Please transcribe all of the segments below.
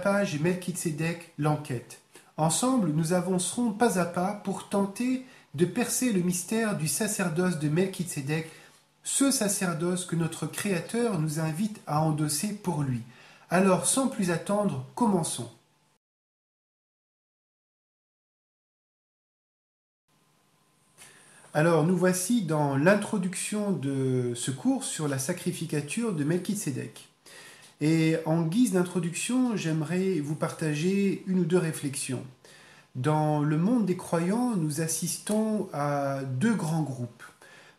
page Melchizedek l'enquête. Ensemble, nous avancerons pas à pas pour tenter de percer le mystère du sacerdoce de Melchizedek, ce sacerdoce que notre Créateur nous invite à endosser pour lui. Alors, sans plus attendre, commençons. Alors, nous voici dans l'introduction de ce cours sur la sacrificature de Melchizedek. Et en guise d'introduction, j'aimerais vous partager une ou deux réflexions. Dans le monde des croyants, nous assistons à deux grands groupes.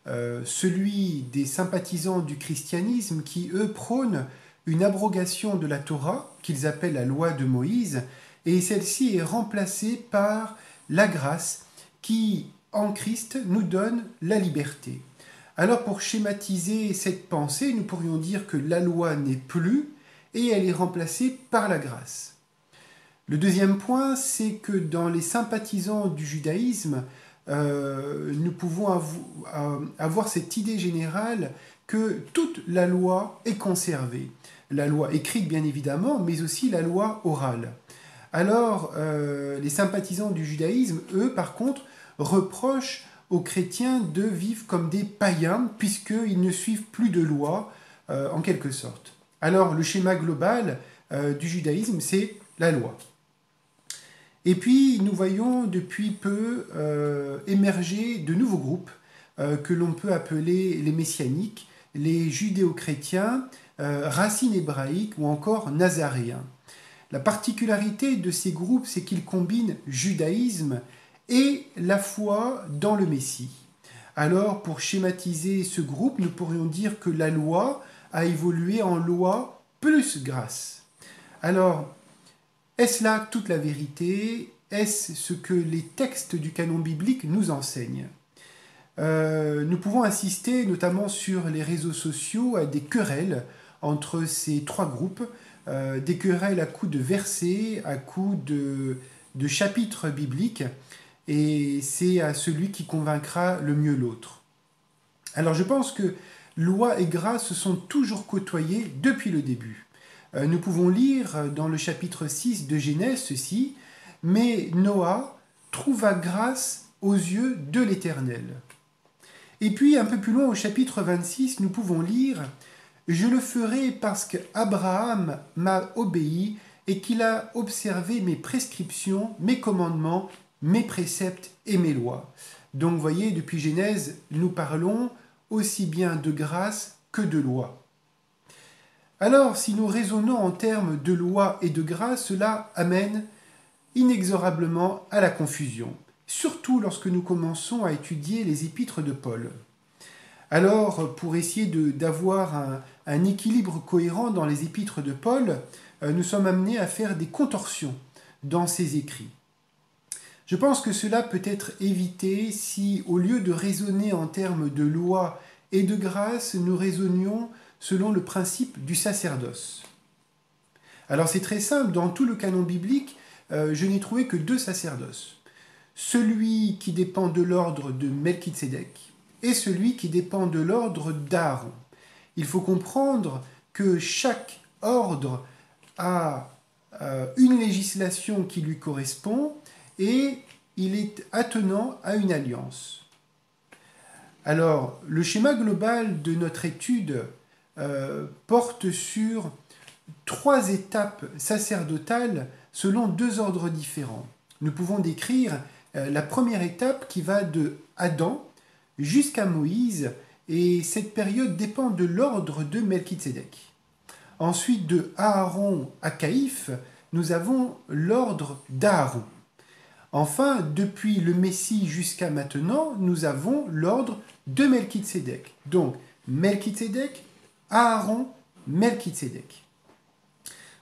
Celui des sympathisants du christianisme qui, eux, prônent une abrogation de la Torah, qu'ils appellent la loi de Moïse, et celle-ci est remplacée par la grâce qui, en Christ, nous donne la liberté. Alors, pour schématiser cette pensée, nous pourrions dire que la loi n'est plus et elle est remplacée par la grâce. Le deuxième point, c'est que dans les sympathisants du judaïsme, nous pouvons avoir cette idée générale que toute la loi est conservée. La loi écrite, bien évidemment, mais aussi la loi orale. Alors, les sympathisants du judaïsme, eux, par contre, reprochent aux chrétiens de vivre comme des païens, puisqu'ils ne suivent plus de loi, en quelque sorte. Alors, le schéma global du judaïsme, c'est la loi. Et puis, nous voyons depuis peu émerger de nouveaux groupes que l'on peut appeler les messianiques, les judéo-chrétiens, racines hébraïques ou encore nazaréens. La particularité de ces groupes, c'est qu'ils combinent judaïsme et la foi dans le Messie. Alors, pour schématiser ce groupe, nous pourrions dire que la loi a évolué en loi plus grâce. Alors, est-ce là toute la vérité? Est-ce ce que les textes du canon biblique nous enseignent? Nous pouvons assister notamment sur les réseaux sociaux à des querelles entre ces trois groupes, des querelles à coups de versets, à coups de chapitres bibliques, et c'est à celui qui convaincra le mieux l'autre. Alors je pense que loi et grâce se sont toujours côtoyés depuis le début. Nous pouvons lire dans le chapitre 6 de Genèse ceci, « Mais Noah trouva grâce aux yeux de l'Éternel. » Et puis un peu plus loin au chapitre 26, nous pouvons lire « Je le ferai parce qu'Abraham m'a obéi et qu'il a observé mes prescriptions, mes commandements, mes préceptes et mes lois. » Donc vous voyez, depuis Genèse, nous parlons aussi bien de grâce que de loi. Alors, si nous raisonnons en termes de loi et de grâce, cela amène inexorablement à la confusion, surtout lorsque nous commençons à étudier les épîtres de Paul. Alors, pour essayer d'avoir un équilibre cohérent dans les épîtres de Paul, nous sommes amenés à faire des contorsions dans ses écrits. Je pense que cela peut être évité si, au lieu de raisonner en termes de loi et de grâce, nous raisonnions selon le principe du sacerdoce. Alors c'est très simple, dans tout le canon biblique, je n'ai trouvé que deux sacerdoces. Celui qui dépend de l'ordre de Melchizedek et celui qui dépend de l'ordre d'Aaron. Il faut comprendre que chaque ordre a une législation qui lui correspond et il est attenant à une alliance. Alors, le schéma global de notre étude porte sur trois étapes sacerdotales selon deux ordres différents. Nous pouvons décrire la première étape qui va de Adam jusqu'à Moïse, et cette période dépend de l'ordre de Melchizedek. Ensuite, de Aaron à Caïphe, nous avons l'ordre d'Aaron. Enfin, depuis le Messie jusqu'à maintenant, nous avons l'ordre de Melchizedek. Donc, Melchizedek, Aaron, Melchizedek.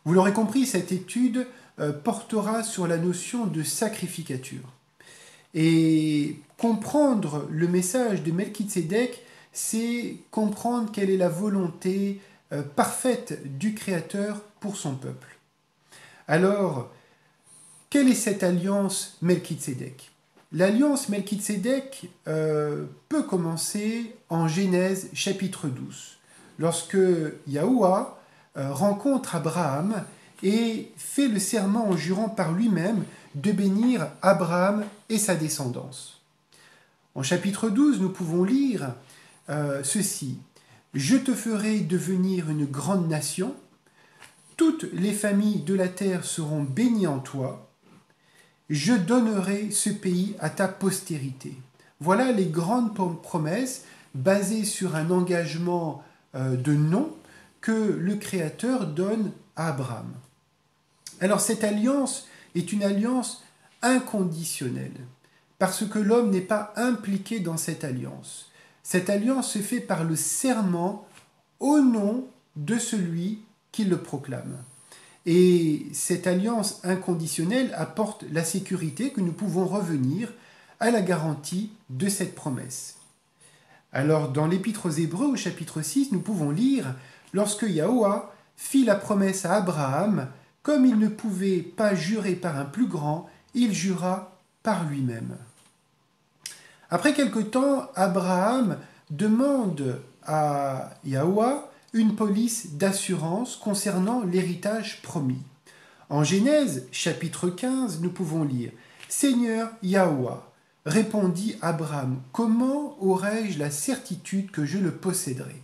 Vous l'aurez compris, cette étude portera sur la notion de sacrificature. Et comprendre le message de Melchizedek, c'est comprendre quelle est la volonté parfaite du Créateur pour son peuple. Alors, quelle est cette alliance Melchizedek? L'alliance Melchizedek peut commencer en Genèse chapitre 12, lorsque Yahuwah rencontre Abraham et fait le serment en jurant par lui-même de bénir Abraham et sa descendance. En chapitre 12, nous pouvons lire ceci. « Je te ferai devenir une grande nation, toutes les familles de la terre seront bénies en toi, je donnerai ce pays à ta postérité. » Voilà les grandes promesses basées sur un engagement de nom que le Créateur donne à Abraham. Alors cette alliance est une alliance inconditionnelle, parce que l'homme n'est pas impliqué dans cette alliance. Cette alliance se fait par le serment au nom de celui qui le proclame. Et cette alliance inconditionnelle apporte la sécurité que nous pouvons revenir à la garantie de cette promesse. Alors, dans l'Épître aux Hébreux, au chapitre 6, nous pouvons lire « Lorsque Yahoua fit la promesse à Abraham, comme il ne pouvait pas jurer par un plus grand, il jura par lui-même. » Après quelque temps, Abraham demande à Yahoua une police d'assurance concernant l'héritage promis. En Genèse, chapitre 15, nous pouvons lire « Seigneur Yahoua, répondit Abraham, comment aurais-je la certitude que je le posséderai ?»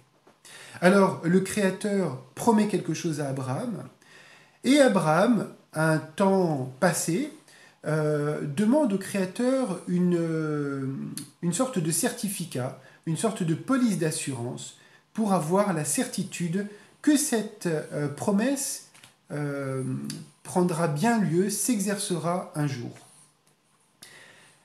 Alors, le Créateur promet quelque chose à Abraham, et Abraham, un temps passé, demande au Créateur une sorte de certificat, une sorte de police d'assurance pour avoir la certitude que cette promesse prendra bien lieu, s'exercera un jour.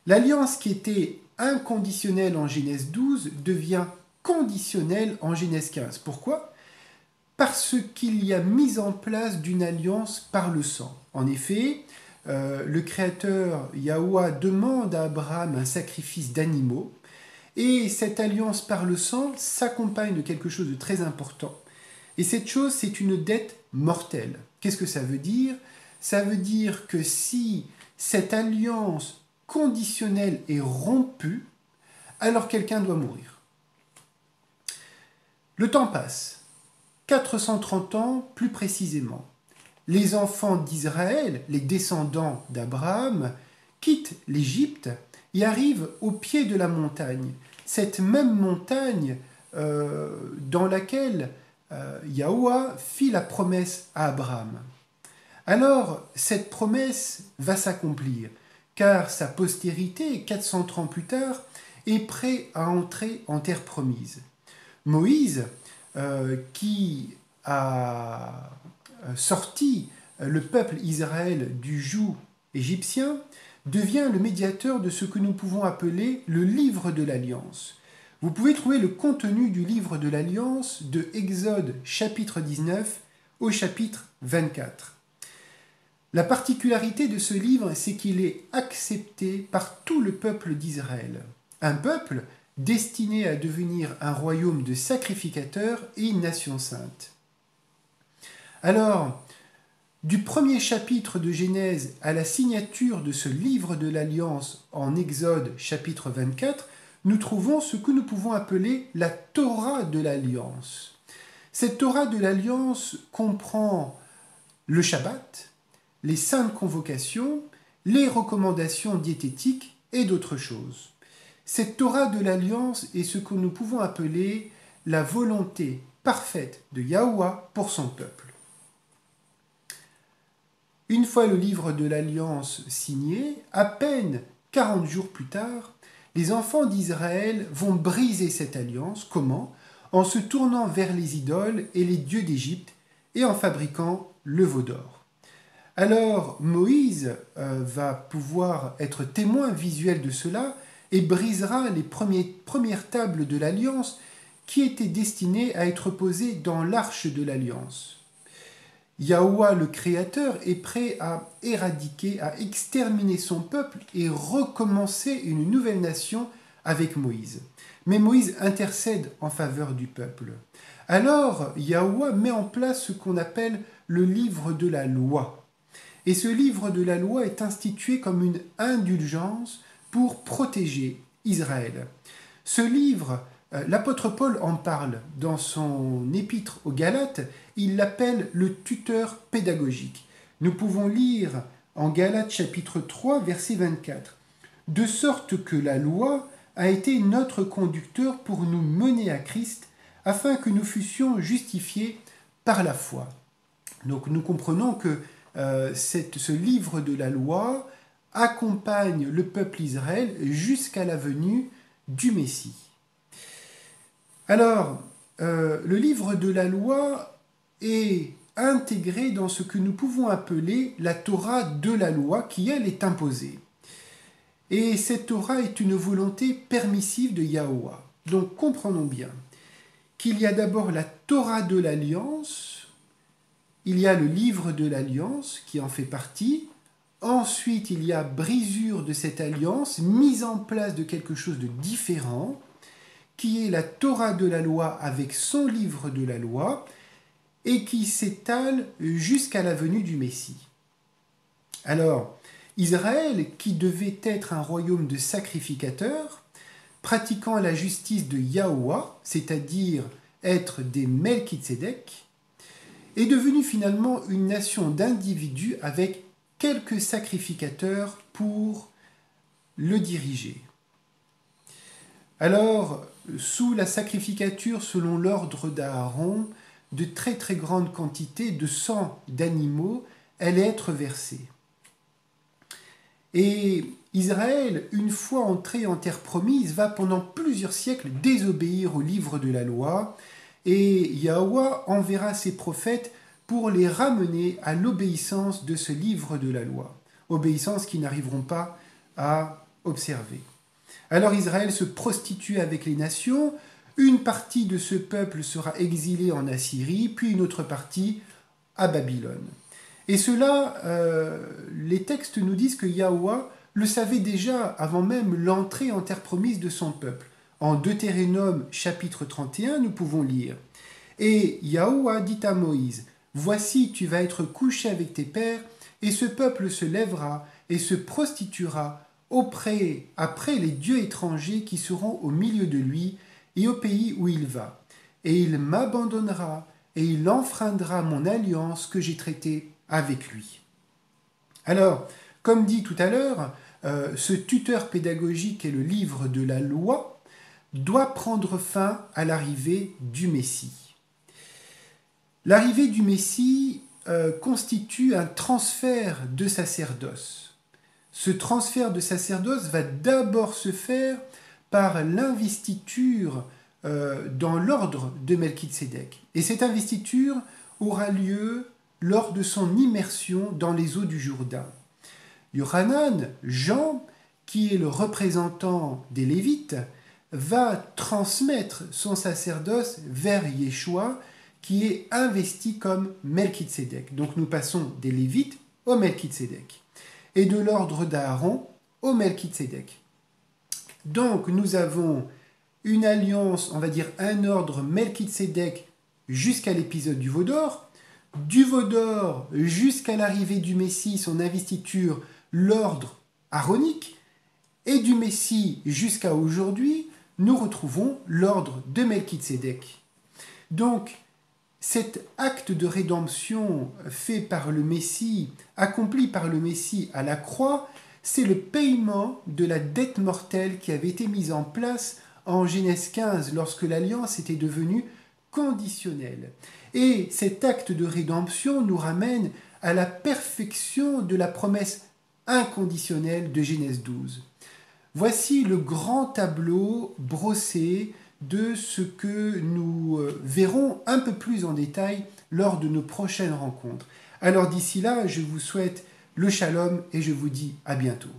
L'alliance qui était inconditionnelle en Genèse 12 devient conditionnelle en Genèse 15. Pourquoi ? Parce qu'il y a mise en place d'une alliance par le sang. En effet, le Créateur Yahoua demande à Abraham un sacrifice d'animaux, et cette alliance par le sang s'accompagne de quelque chose de très important. Et cette chose, c'est une dette mortelle. Qu'est-ce que ça veut dire ? Ça veut dire que si cette alliance conditionnelle est rompue, alors quelqu'un doit mourir. Le temps passe, 430 ans plus précisément. Les enfants d'Israël, les descendants d'Abraham, quittent l'Égypte et arrivent au pied de la montagne. Cette même montagne dans laquelle Yahoua fit la promesse à Abraham. Alors, cette promesse va s'accomplir, car sa postérité, 400 ans plus tard, est prêt à entrer en terre promise. Moïse, qui a sorti le peuple Israël du joug égyptien, devient le médiateur de ce que nous pouvons appeler le livre de l'Alliance. Vous pouvez trouver le contenu du livre de l'Alliance de Exode chapitre 19 au chapitre 24. La particularité de ce livre, c'est qu'il est accepté par tout le peuple d'Israël. Un peuple destiné à devenir un royaume de sacrificateurs et une nation sainte. Alors, du premier chapitre de Genèse à la signature de ce livre de l'Alliance en Exode chapitre 24, nous trouvons ce que nous pouvons appeler la Torah de l'Alliance. Cette Torah de l'Alliance comprend le Shabbat, les saintes convocations, les recommandations diététiques et d'autres choses. Cette Torah de l'Alliance est ce que nous pouvons appeler la volonté parfaite de Yahoua pour son peuple. Une fois le livre de l'Alliance signé, à peine 40 jours plus tard, les enfants d'Israël vont briser cette alliance. Comment ? En se tournant vers les idoles et les dieux d'Égypte et en fabriquant le veau d'or. Alors Moïse va pouvoir être témoin visuel de cela et brisera les premières tables de l'Alliance qui étaient destinées à être posées dans l'arche de l'Alliance. Yahoua, le Créateur, est prêt à éradiquer, à exterminer son peuple et recommencer une nouvelle nation avec Moïse. Mais Moïse intercède en faveur du peuple. Alors, Yahoua met en place ce qu'on appelle le livre de la loi. Et ce livre de la loi est institué comme une indulgence pour protéger Israël. Ce livre L'apôtre Paul en parle dans son épître aux Galates, il l'appelle le tuteur pédagogique. Nous pouvons lire en Galates chapitre 3, verset 24. De sorte que la loi a été notre conducteur pour nous mener à Christ, afin que nous fussions justifiés par la foi. Donc nous comprenons que ce livre de la loi accompagne le peuple Israël jusqu'à la venue du Messie. Alors, le livre de la loi est intégré dans ce que nous pouvons appeler la Torah de la loi, qui, elle, est imposée. Et cette Torah est une volonté permissive de Yahweh. Donc, comprenons bien qu'il y a d'abord la Torah de l'Alliance, il y a le livre de l'Alliance qui en fait partie, ensuite il y a brisure de cette alliance, mise en place de quelque chose de différent, qui est la Torah de la loi avec son livre de la loi, et qui s'étale jusqu'à la venue du Messie. Alors, Israël, qui devait être un royaume de sacrificateurs, pratiquant la justice de Yahweh, c'est-à-dire être des Melchitsédek, est devenu finalement une nation d'individus avec quelques sacrificateurs pour le diriger. Alors, sous la sacrificature selon l'ordre d'Aaron, de très très grandes quantités de sang d'animaux allaient être versées. Et Israël, une fois entré en terre promise, va pendant plusieurs siècles désobéir au livre de la loi, et Yahweh enverra ses prophètes pour les ramener à l'obéissance de ce livre de la loi, obéissance qu'ils n'arriveront pas à observer. Alors Israël se prostitue avec les nations, une partie de ce peuple sera exilée en Assyrie, puis une autre partie à Babylone. Et cela, les textes nous disent que Yahweh le savait déjà avant même l'entrée en terre promise de son peuple. En Deutéronome chapitre 31, nous pouvons lire « Et Yahweh dit à Moïse, « Voici, tu vas être couché avec tes pères, et ce peuple se lèvera et se prostituera après les dieux étrangers qui seront au milieu de lui et au pays où il va. Et il m'abandonnera, et il enfreindra mon alliance que j'ai traitée avec lui. » Alors, comme dit tout à l'heure, ce tuteur pédagogique est le livre de la loi, doit prendre fin à l'arrivée du Messie. L'arrivée du Messie constitue un transfert de sacerdoce. Ce transfert de sacerdoce va d'abord se faire par l'investiture dans l'ordre de Melchitsédek. Et cette investiture aura lieu lors de son immersion dans les eaux du Jourdain. Yohanan, Jean, qui est le représentant des Lévites, va transmettre son sacerdoce vers Yeshua, qui est investi comme Melchitsédek. Donc nous passons des Lévites au Melchitsédek, et de l'ordre d'Aaron au Melchitsédek. Donc nous avons une alliance, on va dire un ordre Melchitsédek jusqu'à l'épisode du veau d'or jusqu'à l'arrivée du Messie, son investiture, l'ordre aaronique, et du Messie jusqu'à aujourd'hui, nous retrouvons l'ordre de Melchitsédek. Donc, cet acte de rédemption fait par le Messie, accompli par le Messie à la croix, c'est le paiement de la dette mortelle qui avait été mise en place en Genèse 15 lorsque l'alliance était devenue conditionnelle. Et cet acte de rédemption nous ramène à la perfection de la promesse inconditionnelle de Genèse 12. Voici le grand tableau brossé de ce que nous verrons un peu plus en détail lors de nos prochaines rencontres. Alors d'ici là, je vous souhaite le shalom et je vous dis à bientôt.